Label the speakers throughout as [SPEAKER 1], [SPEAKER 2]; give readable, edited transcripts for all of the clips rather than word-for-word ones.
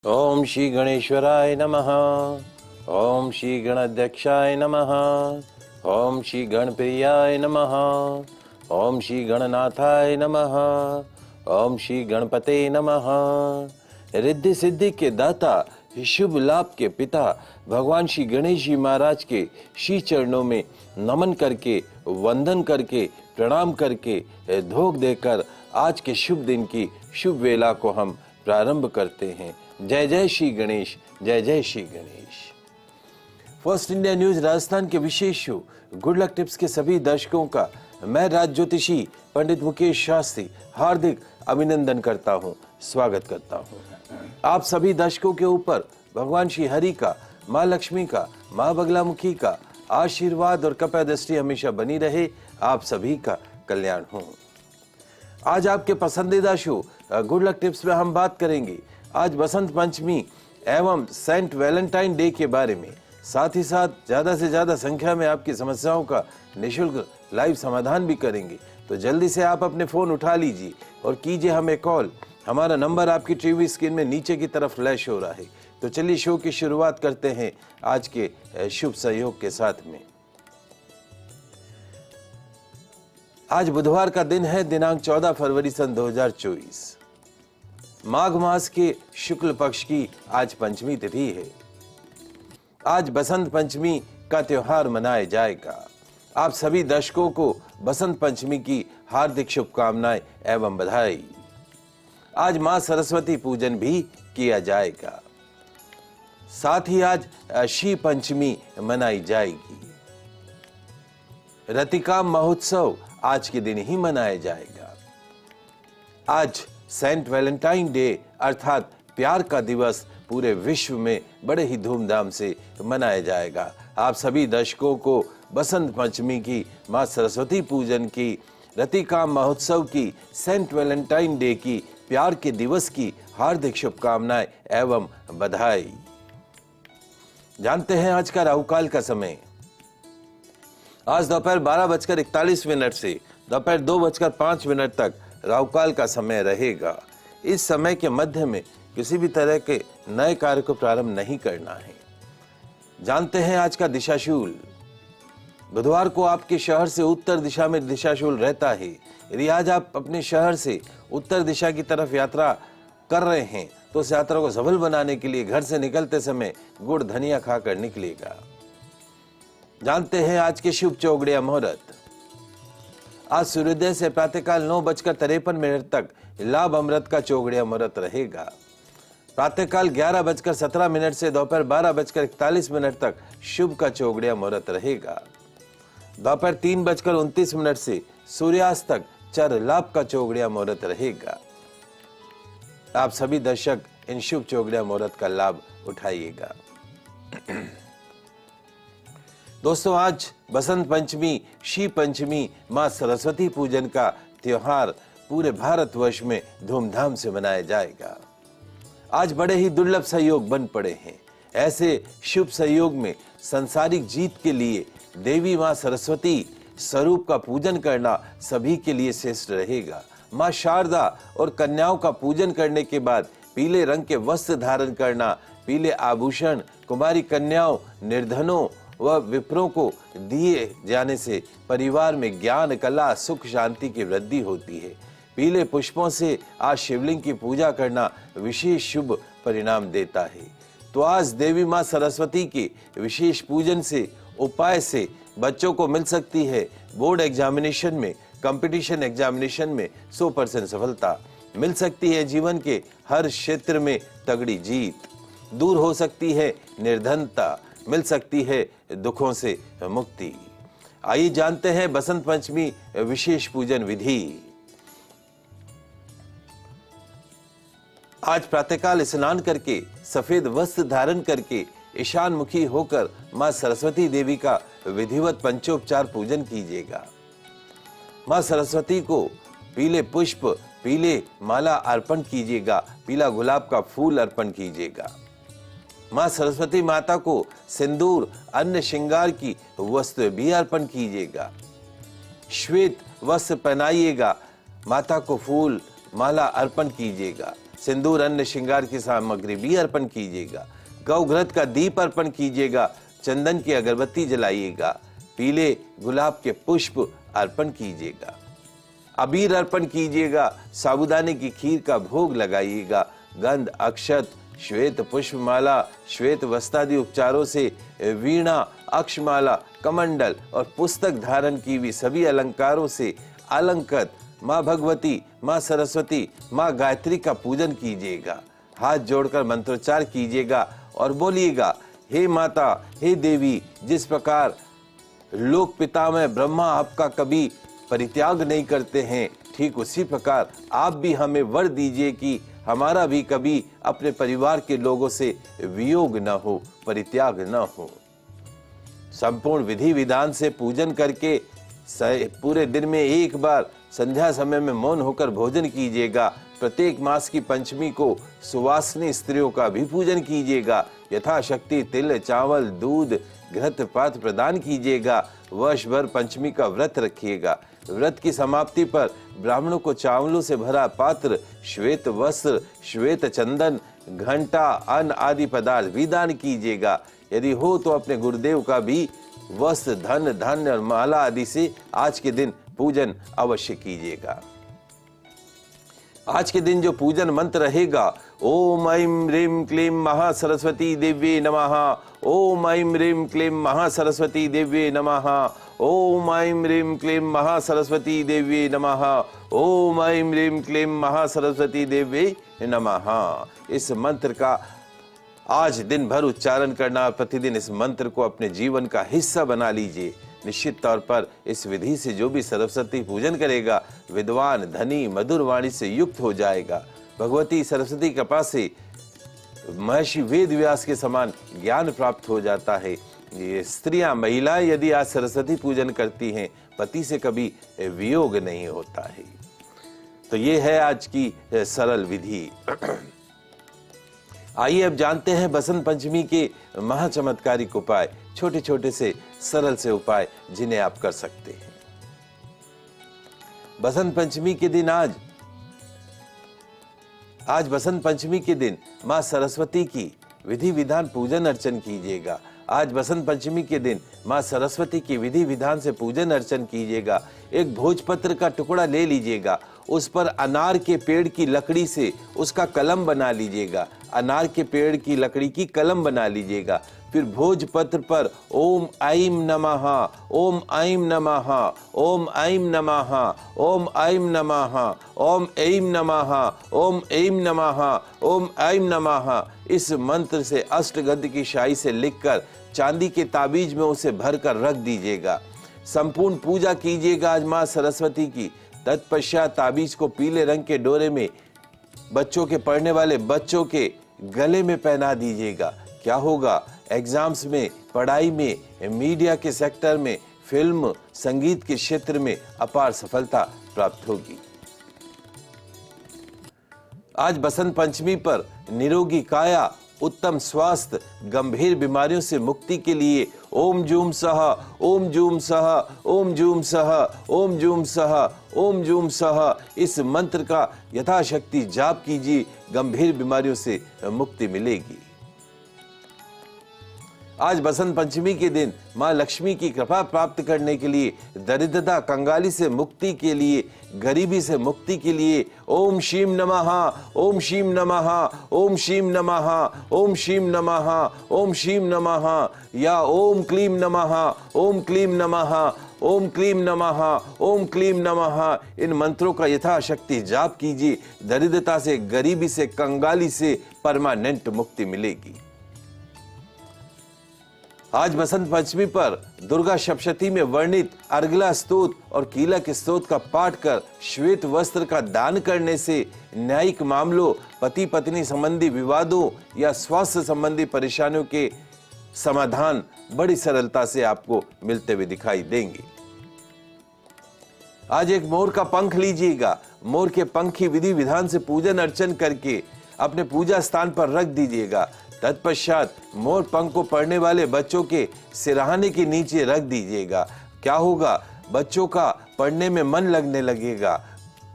[SPEAKER 1] ओम श्री गणेश्वराय नमः। ओम श्री गणाध्यक्षाय नमः। ओम श्री गणप्रियाय नमः। ओम श्री गणनाथाय नमः। ओम श्री गणपते नमः। रिद्धि सिद्धि के दाता, शुभ लाभ के पिता भगवान श्री गणेश जी महाराज के श्री चरणों में नमन करके, वंदन करके, प्रणाम करके, धोख देकर आज के शुभ दिन की शुभ वेला को हम प्रारंभ करते हैं। जय जय श्री गणेश, जय जय Shri Ganesh. First India news Rajasthan के विशेष शो गुड लक टिप्स के सभी दर्शकों का मैं राज ज्योतिषी पंडित मुकेश शास्त्री हार्दिक अभिनंदन करता हूं, स्वागत करता हूं। आप सभी दर्शकों के ऊपर भगवान श्री हरि का, माँ लक्ष्मी का, माँ बगलामुखी का आशीर्वाद और कृपा दृष्टि हमेशा बनी रहे। आप सभी का कल्याण हो। आज आपके पसंदीदा शो गुड लक टिप्स में हम बात करेंगे आज बसंत पंचमी एवं सेंट वैलेंटाइन डे के बारे में। साथ ही साथ ज्यादा से ज्यादा संख्या में आपकी समस्याओं का निशुल्क लाइव समाधान भी करेंगे। तो जल्दी से आप अपने फोन उठा लीजिए और कीजिए हमें कॉल। हमारा नंबर आपकी टीवी स्क्रीन में नीचे की तरफ फ्लैश हो रहा है। तो चलिए शो की शुरुआत करते हैं आज के शुभ सहयोग के साथ में। आज बुधवार का दिन है, दिनांक 14 फरवरी सन 2024। माघ मास के शुक्ल पक्ष की आज पंचमी तिथि है। आज बसंत पंचमी का त्योहार मनाया जाएगा। आप सभी दर्शकों को बसंत पंचमी की हार्दिक शुभकामनाएं एवं बधाई। आज मां सरस्वती पूजन भी किया जाएगा। साथ ही आज श्री पंचमी मनाई जाएगी। रतिका महोत्सव आज के दिन ही मनाया जाएगा। आज सेंट वैलेंटाइन डे अर्थात प्यार का दिवस पूरे विश्व में बड़े ही धूमधाम से मनाया जाएगा। आप सभी दर्शकों को बसंत पंचमी की, मां सरस्वती पूजन की, रतिका महोत्सव की, सेंट वैलेंटाइन डे की, प्यार के दिवस की हार्दिक शुभकामनाएं एवं बधाई। जानते हैं आज का राहुकाल का समय। आज दोपहर 12:41 से दोपहर 2:05 तक राहुकाल का समय रहेगा। इस समय के मध्य में किसी भी तरह के नए कार्य को प्रारंभ नहीं करना है। जानते हैं आज का दिशाशूल। बुधवार को आपके शहर से उत्तर दिशा में दिशाशूल रहता है। यदि आज आप अपने शहर से उत्तर दिशा की तरफ यात्रा कर रहे हैं तो उस यात्रा को सफल बनाने के लिए घर से निकलते समय गुड़ धनिया खाकर निकलेगा। जानते हैं आज के शुभ चौगड़िया मुहूर्त। आज सूर्योदय से प्रातःकाल 9:53 तक लाभ अमृत का चौगड़िया मुहूर्त रहेगा। प्रातःकाल 11:17 से दोपहर 12:41 तक शुभ का चौगड़िया मुहूर्त रहेगा। दोपहर 3:29 से सूर्यास्त तक चर लाभ का चौगड़िया मुहूर्त रहेगा। आप सभी दर्शक इन शुभ चौगड़िया मुहूर्त का लाभ उठाइएगा। दोस्तों, आज बसंत पंचमी, श्री पंचमी, मां सरस्वती पूजन का त्योहार पूरे भारतवर्ष में धूमधाम से मनाया जाएगा। आज बड़े ही दुर्लभ सहयोग बन पड़े हैं। ऐसे शुभ सहयोग में संसारिक जीत के लिए देवी मां सरस्वती स्वरूप का पूजन करना सभी के लिए श्रेष्ठ रहेगा। मां शारदा और कन्याओं का पूजन करने के बाद पीले रंग के वस्त्र धारण करना, पीले आभूषण कुमारी कन्याओं, निर्धनों व विप्रों को दिए जाने से परिवार में ज्ञान, कला, सुख, शांति की वृद्धि होती है। पीले पुष्पों से आज शिवलिंग की पूजा करना विशेष शुभ परिणाम देता है। तो आज देवी मां सरस्वती के विशेष पूजन से, उपाय से बच्चों को मिल सकती है बोर्ड एग्जामिनेशन में, कंपटीशन एग्जामिनेशन में 100% सफलता। मिल सकती है जीवन के हर क्षेत्र में तगड़ी जीत। दूर हो सकती है निर्धनता, मिल सकती है दुखों से मुक्ति। आइए जानते हैं बसंत पंचमी विशेष पूजन विधि। आज प्रातःकाल स्नान करके, सफेद वस्त्र धारण करके, ईशान मुखी होकर मां सरस्वती देवी का विधिवत पंचोपचार पूजन कीजिएगा। मां सरस्वती को पीले पुष्प, पीले माला अर्पण कीजिएगा। पीला गुलाब का फूल अर्पण कीजिएगा। मां सरस्वती माता को सिंदूर, अन्य श्रृंगार की वस्त्र भी अर्पण कीजिएगा। श्वेत वस्त्र पहनाइएगा। माता को फूल माला अर्पण कीजिएगा। सिंदूर अन्न श्रृंगार की सामग्री भी अर्पण कीजिएगा। गौघृत का दीप अर्पण कीजिएगा। चंदन की अगरबत्ती जलाइएगा। पीले गुलाब के पुष्प अर्पण कीजिएगा। अबीर अर्पण कीजिएगा। साबूदाने की खीर का भोग लगाइएगा। गंध, अक्षत, श्वेत पुष्पमाला, श्वेत वस्त्रादि उपचारों से वीणा, अक्षमाला, कमंडल और पुस्तक धारण की हुई सभी अलंकारों से अलंकृत माँ भगवती, माँ सरस्वती, माँ गायत्री का पूजन कीजिएगा। हाथ जोड़कर मंत्रोच्चार कीजिएगा और बोलिएगा, हे माता, हे देवी, जिस प्रकार लोक पितामह ब्रह्मा आपका कभी परित्याग नहीं करते हैं, ठीक उसी प्रकार आप भी हमें वर दीजिए कि हमारा भी कभी अपने परिवार के लोगों से वियोग न हो, परित्याग न हो। संपूर्ण विधि विधान से पूजन करके पूरे दिन में एक बार संध्या समय में मौन होकर भोजन कीजिएगा। प्रत्येक मास की पंचमी को सुवासिनी स्त्रियों का भी पूजन कीजिएगा। यथाशक्ति तिल, चावल, दूध, घृत पात्र प्रदान कीजिएगा। वर्ष भर पंचमी का व्रत रखिएगा। व्रत की समाप्ति पर ब्राह्मणों को चावलों से भरा पात्र, श्वेत वस्त्र, श्वेत चंदन, घंटा, अन्न आदि पदार्थ भी दान कीजिएगा। यदि हो तो अपने गुरुदेव का भी वस्त्र, धन, धान्य और माला आदि से आज के दिन पूजन अवश्य कीजिएगा। आज के दिन जो पूजन मंत्र रहेगा, ओम ऐं ह्रीं क्लीं महासरस्वती देव्ये नमः, ओम ऐं ह्रीं क्लीं महासरस्वती देव्ये नमः, ओम ऐं ह्रीं क्लीं महासरस्वती देव्ये नमः, ओम ऐं ह्रीं क्लीं महासरस्वती देव्ये नमः। इस मंत्र का आज दिन भर उच्चारण करना, प्रतिदिन इस मंत्र को अपने जीवन का हिस्सा बना लीजिए। निश्चित तौर पर इस विधि से जो भी सरस्वती पूजन करेगा, विद्वान, धनी, मधुर वाणी से युक्त हो जाएगा। भगवती सरस्वती कृपा से महर्षि वेद व्यास के समान ज्ञान प्राप्त हो जाता है। ये स्त्रियां, महिलाएं यदि आज सरस्वती पूजन करती हैं, पति से कभी वियोग नहीं होता है। तो ये है आज की सरल विधि। आइए अब जानते हैं बसंत पंचमी के महाचमत्कारिक उपाय, छोटे छोटे से सरल से उपाय जिन्हें आप कर सकते हैं। बसंत पंचमी के दिन आज बसंत पंचमी के दिन मां सरस्वती की विधि विधान पूजन अर्चन कीजिएगा। आज बसंत पंचमी के दिन मां सरस्वती की विधि विधान से पूजन अर्चन कीजिएगा। एक भोजपत्र का टुकड़ा ले लीजिएगा, उस पर अनार के पेड़ की लकड़ी से उसका कलम बना लीजिएगा। अनार के पेड़ की लकड़ी की कलम बना लीजिएगा। फिर भोजपत्र पर ओम ऐं नमः, ओम ऐं नमः, ओम ऐं नमः, ओम ऐं नमः, ओम ऐं नमः, ओम ऐं नमः, ओम ऐं नमः इस मंत्र से अष्टगंध की शाई से लिखकर चांदी के ताबीज में उसे भरकर रख दीजिएगा। संपूर्ण पूजा कीजिएगा आज मां सरस्वती की। तत्पश्चात ताबीज को पीले रंग के डोरे में बच्चों के, पढ़ने वाले बच्चों के गले में पहना दीजिएगा। क्या होगा, एग्जाम्स में, पढ़ाई में, मीडिया के सेक्टर में, फिल्म, संगीत के क्षेत्र में अपार सफलता प्राप्त होगी। आज बसंत पंचमी पर निरोगी काया, उत्तम स्वास्थ्य, गंभीर बीमारियों से मुक्ति के लिए ओम जूम सह, ओम जूम सह, ओम जूम सह, ओम जूम सह, ओम जूम सह इस मंत्र का यथाशक्ति जाप कीजिए। गंभीर बीमारियों से मुक्ति मिलेगी। आज बसंत पंचमी के दिन मां लक्ष्मी की कृपा प्राप्त करने के लिए, दरिद्रता, कंगाली से मुक्ति के लिए, गरीबी से मुक्ति के लिए ओम शीम नमः, ओम शीम नमः, ओम शीम नमः, ओम शीम नमः, ओम शीम नमः या ओम क्लीम नमः, ओम क्लीम नमः, ओम क्लीम नमः, ओम क्लीम नमः इन मंत्रों का यथाशक्ति जाप कीजिए। दरिद्रता से, गरीबी से, कंगाली से परमानेंट मुक्ति मिलेगी। आज बसंत पंचमी पर दुर्गा सप्तशती में वर्णित अर्गला स्तोत्र और कीलक स्तोत्र का पाठ कर श्वेत वस्त्र का दान करने से न्यायिक मामलों, पति पत्नी संबंधी विवादों या स्वास्थ्य संबंधी परेशानियों के समाधान बड़ी सरलता से आपको मिलते हुए दिखाई देंगे। आज एक मोर का पंख लीजिएगा। मोर के पंख की विधि विधान से पूजन अर्चन करके अपने पूजा स्थान पर रख दीजिएगा। तत्पश्चात मोर पंख को पढ़ने वाले बच्चों के सिरहाने के नीचे रख दीजिएगा। क्या होगा, बच्चों का पढ़ने में मन लगने लगेगा,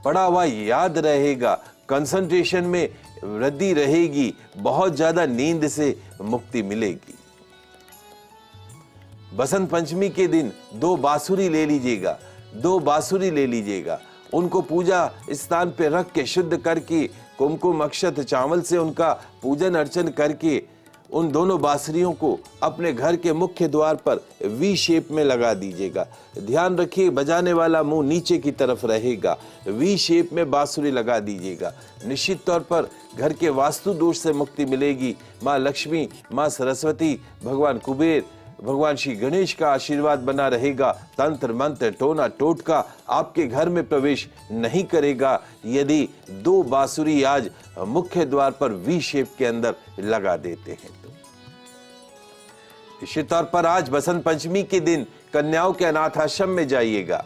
[SPEAKER 1] पढ़ा हुआ याद रहेगा, कंसंट्रेशन में वृद्धि रहेगी, बहुत ज्यादा नींद से मुक्ति मिलेगी। बसंत पंचमी के दिन 2 बांसुरी ले लीजिएगा, 2 बांसुरी ले लीजिएगा, उनको पूजा स्थान पे रख के शुद्ध करके कुमकुम अक्षत चावल से उनका पूजन अर्चन करके उन दोनों बांसुरियों को अपने घर के मुख्य द्वार पर वी शेप में लगा दीजिएगा। ध्यान रखिए, बजाने वाला मुंह नीचे की तरफ रहेगा। वी शेप में बांसुरी लगा दीजिएगा। निश्चित तौर पर घर के वास्तु दोष से मुक्ति मिलेगी। माँ लक्ष्मी, माँ सरस्वती, भगवान कुबेर, भगवान श्री गणेश का आशीर्वाद बना रहेगा। तंत्र मंत्र टोना टोटका आपके घर में प्रवेश नहीं करेगा यदि 2 बांसुरी आज मुख्य द्वार पर वी शेप के अंदर लगा देते हैं तो। निश्चित तौर पर आज बसंत पंचमी के दिन कन्याओं के अनाथाश्रम में जाइएगा।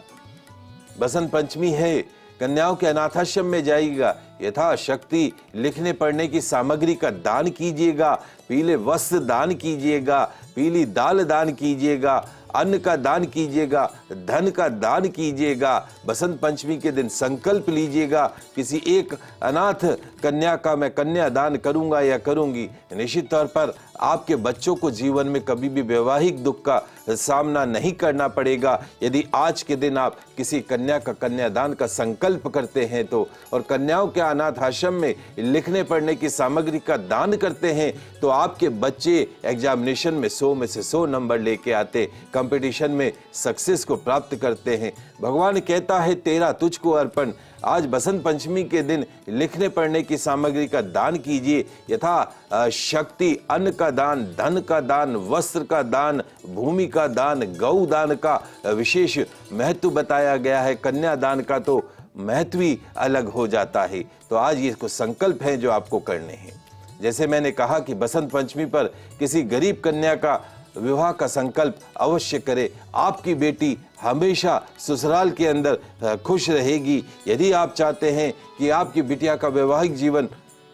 [SPEAKER 1] बसंत पंचमी है, कन्याओं के अनाथाश्रम में जाइएगा। यथाशक्ति लिखने पढ़ने की सामग्री का दान कीजिएगा, पीले वस्त्र दान कीजिएगा, पीली दाल दान कीजिएगा, अन्न का दान कीजिएगा, धन का दान कीजिएगा। बसंत पंचमी के दिन संकल्प लीजिएगा, किसी एक अनाथ कन्या का मैं कन्या दान करूंगा या करूंगी। निश्चित तौर पर आपके बच्चों को जीवन में कभी भी वैवाहिक दुख का सामना नहीं करना पड़ेगा यदि आज के दिन आप किसी कन्या का कन्यादान का संकल्प करते हैं तो। और कन्याओं के अनाथ आश्रम में लिखने पढ़ने की सामग्री का दान करते हैं तो आपके बच्चे एग्जामिनेशन में 100 में से 100 नंबर लेके आते, कंपटीशन में सक्सेस को प्राप्त करते हैं। भगवान कहता है तेरा तुझको अर्पण। आज बसंत पंचमी के दिन लिखने पढ़ने की सामग्री का दान कीजिए। यथा शक्ति अन्न का दान, धन का दान, वस्त्र का दान, भूमि का दान, गौ दान का विशेष महत्व बताया गया है। कन्यादान का तो महत्व ही अलग हो जाता है। तो आज ये कुछ संकल्प हैं जो आपको करने हैं। जैसे मैंने कहा कि बसंत पंचमी पर किसी गरीब कन्या का विवाह का संकल्प अवश्य करें। आपकी बेटी हमेशा ससुराल के अंदर खुश रहेगी। यदि आप चाहते हैं कि आपकी बिटिया का वैवाहिक जीवन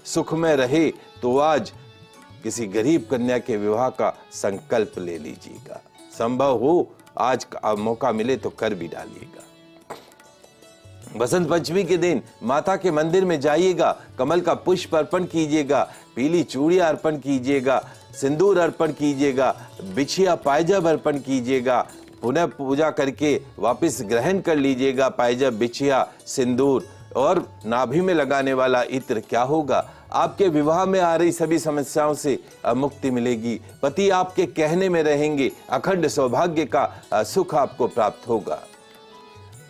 [SPEAKER 1] सुखमय रहे तो आज किसी गरीब कन्या के विवाह का संकल्प ले लीजिएगा। संभव हो आज मौका मिले तो कर भी डालिएगा। बसंत पंचमी के दिन माता के मंदिर में जाइएगा, कमल का पुष्प अर्पण कीजिएगा, पीली चूड़ियां अर्पण कीजिएगा, सिंदूर अर्पण कीजिएगा, बिछिया पायजब अर्पण कीजिएगा। पुनः पूजा करके वापस ग्रहण कर लीजिएगा पायजब, बिछिया, सिंदूर और नाभि में लगाने वाला इत्र। क्या होगा? आपके विवाह में आ रही सभी समस्याओं से मुक्ति मिलेगी। पति आपके कहने में रहेंगे। अखंड सौभाग्य का सुख आपको प्राप्त होगा।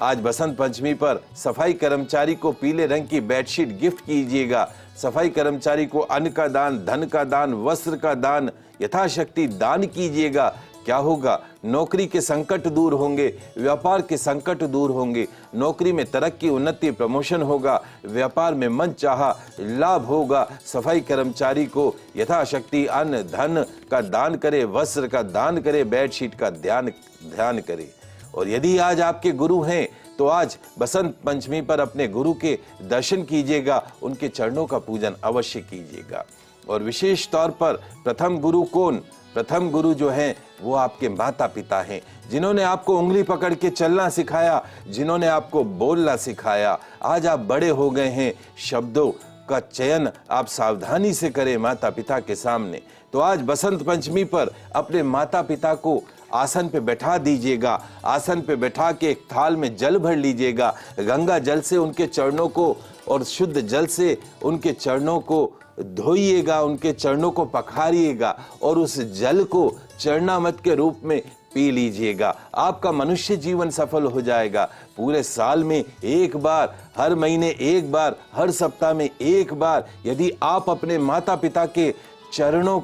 [SPEAKER 1] आज बसंत पंचमी पर सफाई कर्मचारी को पीले रंग की बेडशीट गिफ्ट कीजिएगा। सफाई कर्मचारी को अन्न का दान, धन का दान, वस्त्र का दान यथाशक्ति दान कीजिएगा। क्या होगा? नौकरी के संकट दूर होंगे, व्यापार के संकट दूर होंगे, नौकरी में तरक्की, उन्नति, प्रमोशन होगा, व्यापार में मन चाहा लाभ होगा। सफाई कर्मचारी को यथाशक्ति अन्न धन का दान करे, वस्त्र का दान करे, बेडशीट का ध्यान करे। और यदि आज आपके गुरु हैं तो आज बसंत पंचमी पर अपने गुरु के दर्शन कीजिएगा, उनके चरणों का पूजन अवश्य कीजिएगा। और विशेष तौर पर प्रथम गुरु कौन? प्रथम गुरु जो हैं वो आपके माता पिता हैं, जिन्होंने आपको उंगली पकड़ के चलना सिखाया, जिन्होंने आपको बोलना सिखाया। आज आप बड़े हो गए हैं, शब्दों का चयन आप सावधानी से करें माता पिता के सामने। तो आज बसंत पंचमी पर अपने माता पिता को आसन पे बैठा दीजिएगा। आसन पे बैठा के एक थाल में जल भर लीजिएगा। गंगा जल से उनके चरणों को और शुद्ध जल से उनके चरणों को धोइएगा, उनके चरणों को पखारिएगा और उस जल को चरणामृत के रूप में पी लीजिएगा। आपका मनुष्य जीवन सफल हो जाएगा। पूरे साल में एक बार, हर महीने एक बार, हर सप्ताह में एक बार यदि आप अपने माता पिता के चरणों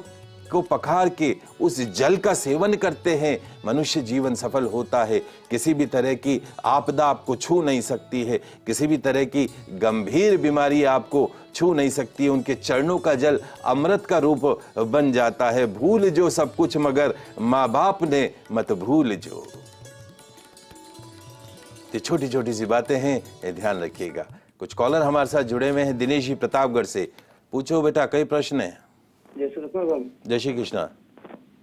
[SPEAKER 1] को पखार के उस जल का सेवन करते हैं, मनुष्य जीवन सफल होता है। किसी भी तरह की आपदा आपको छू नहीं सकती है, किसी भी तरह की गंभीर बीमारी आपको छू नहीं सकती है। उनके चरणों का जल अमृत का रूप बन जाता है। भूल जो सब कुछ मगर माँ बाप ने मत भूल जो। ये छोटी छोटी सी बातें हैं, ये ध्यान रखिएगा। कुछ कॉलर हमारे साथ जुड़े हुए हैं। दिनेश जी प्रतापगढ़ से, पूछो बेटा, कई प्रश्न है।
[SPEAKER 2] जय श्री कृष्ण।
[SPEAKER 1] जय श्री कृष्ण।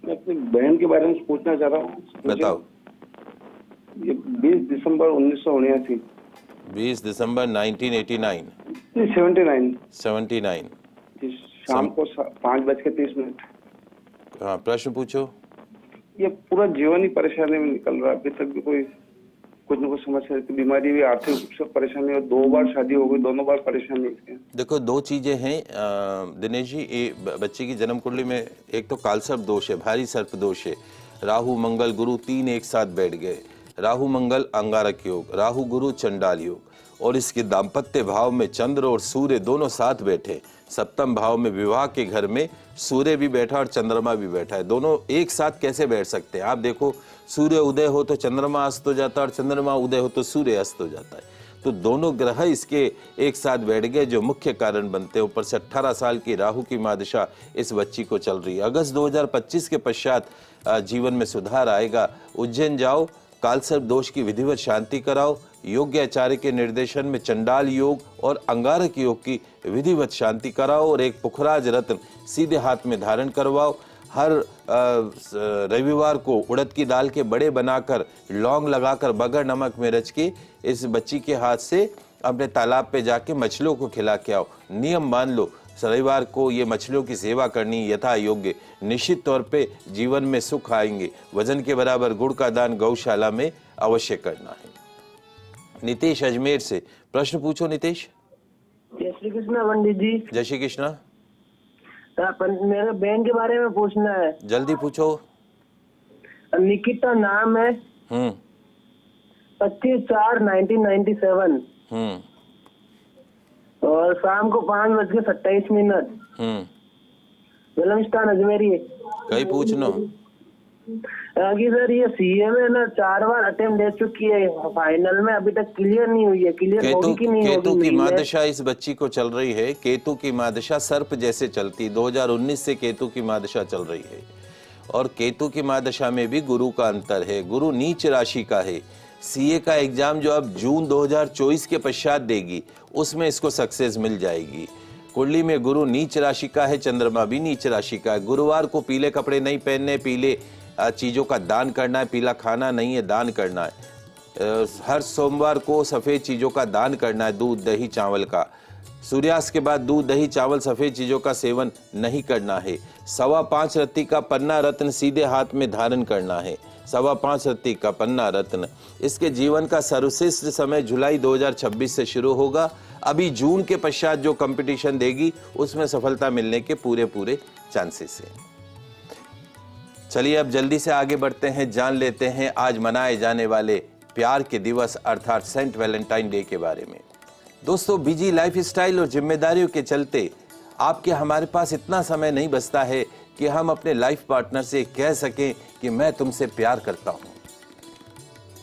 [SPEAKER 2] मैं अपनी बहन के बारे में पूछना चाह रहा हूँ।
[SPEAKER 1] बताओ।
[SPEAKER 2] ये 20 दिसंबर 1979।
[SPEAKER 1] 20 दिसंबर 1989।
[SPEAKER 2] 79।
[SPEAKER 1] 79।
[SPEAKER 2] जी, शाम को 5:30।
[SPEAKER 1] हाँ, प्रश्न पूछो।
[SPEAKER 2] ये पूरा जीवन ही परेशानी में निकल रहा है। अभी तक भी कोई कुछ न कुछ समस्या रहती, बीमारी भी, आर्थिक रूप से परेशानी, और 2 बार शादी हो गई, दोनों बार परेशानी है।
[SPEAKER 1] देखो, दो चीजें हैं दिनेश जी। बच्चे की जन्म कुंडली में एक तो कालसर्प दोष है, भारी सर्प दोष है। राहु मंगल गुरु 3 एक साथ बैठ गए। राहु मंगल अंगारक योग, राहु गुरु चंडाल योग, और इसके दाम्पत्य भाव में चंद्र और सूर्य दोनों साथ बैठे। सप्तम भाव में विवाह के घर में सूर्य भी बैठा और चंद्रमा भी बैठा है। दोनों एक साथ कैसे बैठ सकते हैं? आप देखो, सूर्य उदय हो तो चंद्रमा अस्त हो जाता है, और चंद्रमा उदय हो तो सूर्य अस्त हो जाता है। तो दोनों ग्रह इसके एक साथ बैठ गए, जो मुख्य कारण बनते हैं। ऊपर से 18 साल की राहु की महादशा इस बच्ची को चल रही है। अगस्त 2025 के पश्चात जीवन में सुधार आएगा। उज्जैन जाओ, कालसर्प दोष की विधिवत शांति कराओ, योग्य आचार्य के निर्देशन में चंडाल योग और अंगारक योग की विधिवत शांति कराओ, और एक पुखराज रत्न सीधे हाथ में धारण करवाओ। हर रविवार को उड़द की दाल के बड़े बनाकर, लौंग लगाकर, बगर नमक में रच के इस बच्ची के हाथ से अपने तालाब पे जाके मछलियों को खिला के आओ। नियम मान लो, रविवार को ये मछलियों की सेवा करनी यथा योग्य। निश्चित तौर पे जीवन में सुख आएंगे। वजन के बराबर गुड़ का दान गौशाला में अवश्य करना है। नितेश अजमेर से प्रश्न पूछो। नितेश।
[SPEAKER 3] जय श्री कृष्ण पंडित जी।
[SPEAKER 1] जय श्री कृष्ण।
[SPEAKER 3] मेरे बहन के बारे में पूछना है।
[SPEAKER 1] जल्दी पूछो।
[SPEAKER 3] निकिता नाम है। 25/4/1997। और शाम को 5:27। जन्म स्थान अजमेरी।
[SPEAKER 1] कहीं पूछनो
[SPEAKER 3] आगे सर, ये सीए में ना 4 बार अटेम्प्ट दे चुकी है, फाइनल में अभी तक क्लियर नहीं हुई है। क्लियर होगी कि नहीं होगी?
[SPEAKER 1] केतु की महादशा इस बच्ची को चल रही है। केतु की महादशा सर्प जैसे चलती। 2019 से केतु की महादशा चल रही है, और केतु की महादशा में भी गुरु का अंतर है। गुरु नीच राशि का है। सीए का एग्जाम जो अब जून 2024 के पश्चात देगी, उसमें इसको सक्सेस मिल जाएगी। कुंडली में गुरु नीच राशि का है, चंद्रमा भी नीच राशि का है। गुरुवार को पीले कपड़े नहीं पहनने, पीले चीज़ों का दान करना है। पीला खाना नहीं है, दान करना है। हर सोमवार को सफ़ेद चीज़ों का दान करना है, दूध दही चावल का। सूर्यास्त के बाद दूध दही चावल सफ़ेद चीज़ों का सेवन नहीं करना है। 5.25 रत्ती का पन्ना रत्न सीधे हाथ में धारण करना है। 5.25 रत्ती का पन्ना रत्न। इसके जीवन का सर्वश्रेष्ठ समय जुलाई 2026 से शुरू होगा। अभी जून के पश्चात जो कंपटीशन देगी, उसमें सफलता मिलने के पूरे चांसेस हैं। चलिए अब जल्दी से आगे बढ़ते हैं, जान लेते हैं आज मनाए जाने वाले प्यार के दिवस अर्थात सेंट वैलेंटाइन डे के बारे में। दोस्तों, बिजी लाइफस्टाइल और जिम्मेदारियों के चलते आपके हमारे पास इतना समय नहीं बचता है कि हम अपने लाइफ पार्टनर से कह सकें कि मैं तुमसे प्यार करता हूं।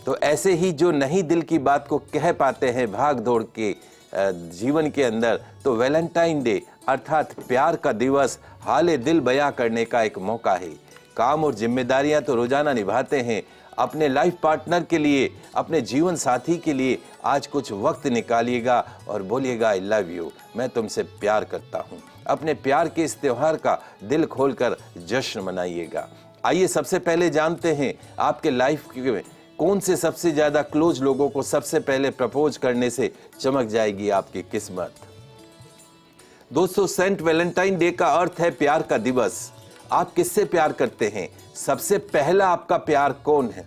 [SPEAKER 1] तो ऐसे ही जो नहीं दिल की बात को कह पाते हैं भाग दौड़ के जीवन के अंदर, तो वैलेंटाइन डे अर्थात प्यार का दिवस हाले दिल बयां करने का एक मौका है। काम और जिम्मेदारियां तो रोजाना निभाते हैं, अपने लाइफ पार्टनर के लिए, अपने जीवन साथी के लिए आज कुछ वक्त निकालिएगा और बोलिएगा आई लव यू, मैं तुमसे प्यार करता हूं। अपने प्यार के इस त्योहार का दिल खोलकर जश्न मनाइएगा। आइए सबसे पहले जानते हैं आपके लाइफ में कौन से सबसे ज्यादा क्लोज लोगों को सबसे पहले प्रपोज करने से चमक जाएगी आपकी किस्मत। दोस्तों, सेंट वैलेंटाइन डे का अर्थ है प्यार का दिवस। आप किससे प्यार करते हैं? सबसे पहला आपका प्यार कौन है?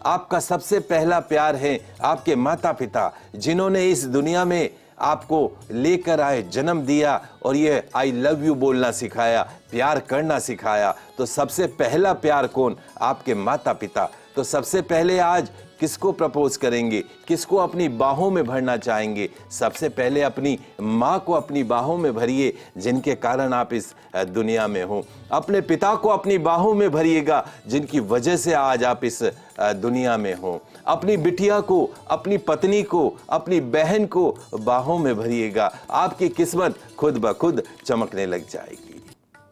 [SPEAKER 1] आपका सबसे पहला प्यार है आपके माता पिता, जिन्होंने इस दुनिया में आपको लेकर आए, जन्म दिया और ये आई लव यू बोलना सिखाया, प्यार करना सिखाया। तो सबसे पहला प्यार कौन? आपके माता पिता। तो सबसे पहले आज किसको प्रपोज करेंगे, किसको अपनी बाहों में भरना चाहेंगे? सबसे पहले अपनी माँ को अपनी बाहों में भरिए, जिनके कारण आप इस दुनिया में हो। अपने पिता को अपनी बाहों में भरिएगा, जिनकी वजह से आज आप इस दुनिया में हो। अपनी बिटिया को, अपनी पत्नी को, अपनी बहन को बाहों में भरिएगा, आपकी किस्मत खुद ब खुद चमकने लग जाएगी।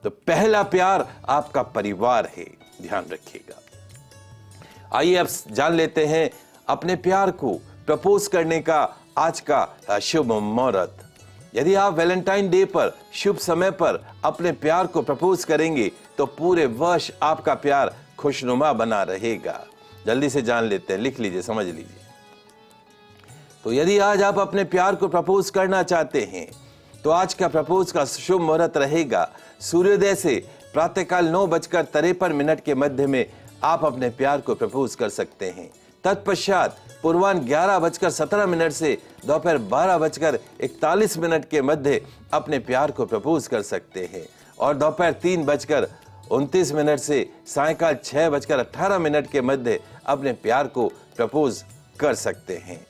[SPEAKER 1] तो पहला प्यार आपका परिवार है, ध्यान रखिएगा। आइए अब जान लेते हैं अपने प्यार को प्रपोज करने का आज का शुभ मुहूर्त। यदि आप वैलेंटाइन डे पर शुभ समय पर अपने प्यार को प्रपोज करेंगे तो पूरे वर्ष आपका प्यार खुशनुमा बना रहेगा। जल्दी से जान लेते हैं, लिख लीजिए, समझ लीजिए। तो यदि आज आप अपने प्यार को प्रपोज करना चाहते हैं तो आज का प्रपोज का शुभ मुहूर्त रहेगा सूर्योदय से प्रातःकाल 9:53 के मध्य में आप अपने प्यार को प्रपोज कर सकते हैं। तत्पश्चात पूर्वाह्न 11:17 से दोपहर 12:41 के मध्य अपने प्यार को प्रपोज कर सकते हैं और दोपहर 3:29 से सायंकाल 6:18 के मध्य अपने प्यार को प्रपोज कर सकते हैं।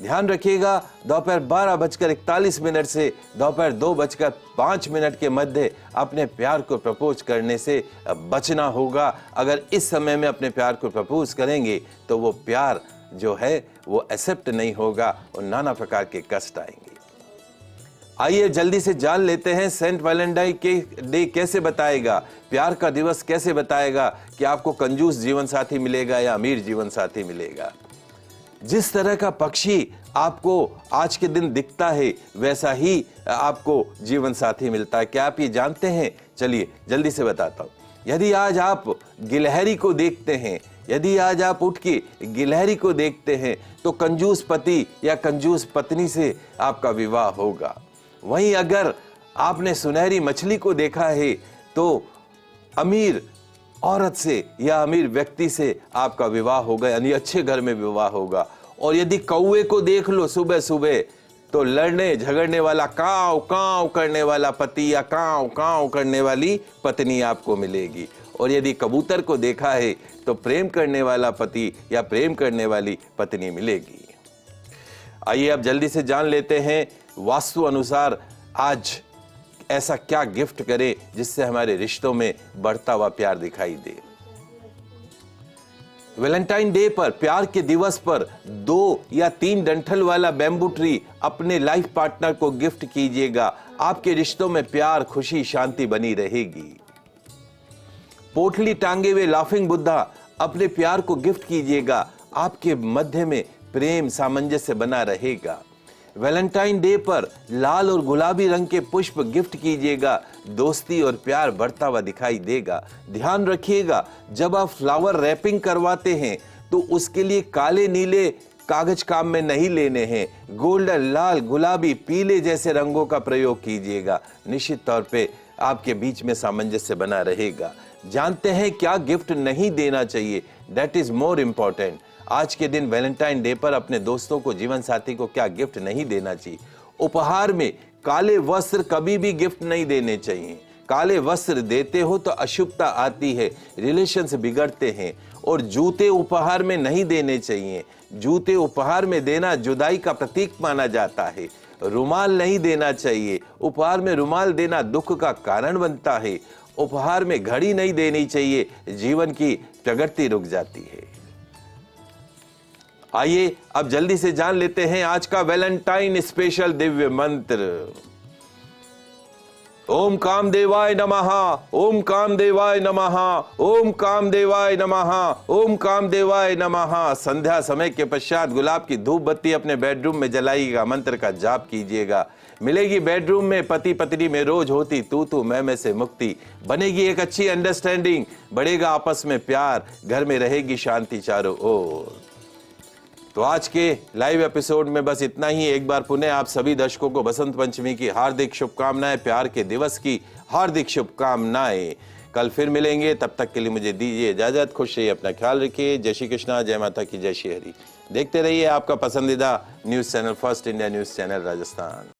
[SPEAKER 1] ध्यान रखिएगा, दोपहर 12:41 से दोपहर 2:05 के मध्य अपने प्यार को प्रपोज करने से बचना होगा। अगर इस समय में अपने प्यार को प्रपोज करेंगे तो वो प्यार जो है वो एक्सेप्ट नहीं होगा और नाना प्रकार के कष्ट आएंगे। आइए जल्दी से जान लेते हैं सेंट वैलेंटाइन के डे कैसे बताएगा, प्यार का दिवस कैसे बताएगा कि आपको कंजूस जीवन साथी मिलेगा या अमीर जीवन साथी मिलेगा। जिस तरह का पक्षी आपको आज के दिन दिखता है वैसा ही आपको जीवन साथी मिलता है। क्या आप ये जानते हैं? चलिए जल्दी से बताता हूं। यदि आज आप गिलहरी को देखते हैं, यदि आज आप उठ के गिलहरी को देखते हैं तो कंजूस पति या कंजूस पत्नी से आपका विवाह होगा। वहीं अगर आपने सुनहरी मछली को देखा है तो अमीर औरत से या अमीर व्यक्ति से आपका विवाह होगा, यानी अच्छे घर में विवाह होगा। और यदि कौवे को देख लो सुबह सुबह तो लड़ने झगड़ने वाला काव काव करने वाला पति या काव काव करने वाली पत्नी आपको मिलेगी। और यदि कबूतर को देखा है तो प्रेम करने वाला पति या प्रेम करने वाली पत्नी मिलेगी। आइए अब जल्दी से जान लेते हैं वास्तु अनुसार आज ऐसा क्या गिफ्ट करें जिससे हमारे रिश्तों में बढ़ता हुआ प्यार दिखाई दे। वैलेंटाइन डे पर, प्यार के दिवस पर 2 या 3 डंठल वाला बैम्बू ट्री अपने लाइफ पार्टनर को गिफ्ट कीजिएगा। आपके रिश्तों में प्यार, खुशी, शांति बनी रहेगी। पोटली टांगे हुए लाफिंग बुद्धा अपने प्यार को गिफ्ट कीजिएगा। आपके मध्य में प्रेम, सामंजस्य बना रहेगा। वैलेंटाइन डे पर लाल और गुलाबी रंग के पुष्प गिफ्ट कीजिएगा। दोस्ती और प्यार बढ़ता हुआ दिखाई देगा। ध्यान रखिएगा, जब आप फ्लावर रैपिंग करवाते हैं तो उसके लिए काले नीले कागज काम में नहीं लेने हैं। गोल्डन, लाल, गुलाबी, पीले जैसे रंगों का प्रयोग कीजिएगा। निश्चित तौर पे आपके बीच में सामंजस्य बना रहेगा। जानते हैं क्या गिफ्ट नहीं देना चाहिए? That is more important. आज के दिन वैलेंटाइन डे पर अपने दोस्तों को, जीवन साथी को क्या गिफ्ट नहीं देना चाहिए? उपहार में काले वस्त्र कभी भी गिफ्ट नहीं देने चाहिए। काले वस्त्र देते हो तो अशुभता आती है, रिलेशंस बिगड़ते हैं। और जूते उपहार में नहीं देने चाहिए। जूते उपहार में देना जुदाई का प्रतीक माना जाता है। रुमाल नहीं देना चाहिए। उपहार में रुमाल देना दुख का कारण बनता है। उपहार में घड़ी नहीं देनी चाहिए, जीवन की प्रगति रुक जाती है। आइए अब जल्दी से जान लेते हैं आज का वैलेंटाइन स्पेशल दिव्य मंत्र। ओम कामदेवाय नमः, ओम कामदेवाय नमः, ओम कामदेवाय नमः, ओम कामदेवाय नमः। संध्या समय के पश्चात गुलाब की धूप बत्ती अपने बेडरूम में जलाइएगा, मंत्र का जाप कीजिएगा। मिलेगी बेडरूम में पति पत्नी में रोज होती तू मैं से मुक्ति। बनेगी एक अच्छी अंडरस्टैंडिंग, बढ़ेगा आपस में प्यार, घर में रहेगी शांति चारों ओर। तो आज के लाइव एपिसोड में बस इतना ही। एक बार पुनः आप सभी दर्शकों को बसंत पंचमी की हार्दिक शुभकामनाएं, प्यार के दिवस की हार्दिक शुभकामनाएं। कल फिर मिलेंगे, तब तक के लिए मुझे दीजिए इजाजत। खुश रहिए, अपना ख्याल रखिए। जय श्री कृष्णा, जय माता की, जय श्री हरि। देखते रहिए आपका पसंदीदा news channel first India news channel Rajasthan.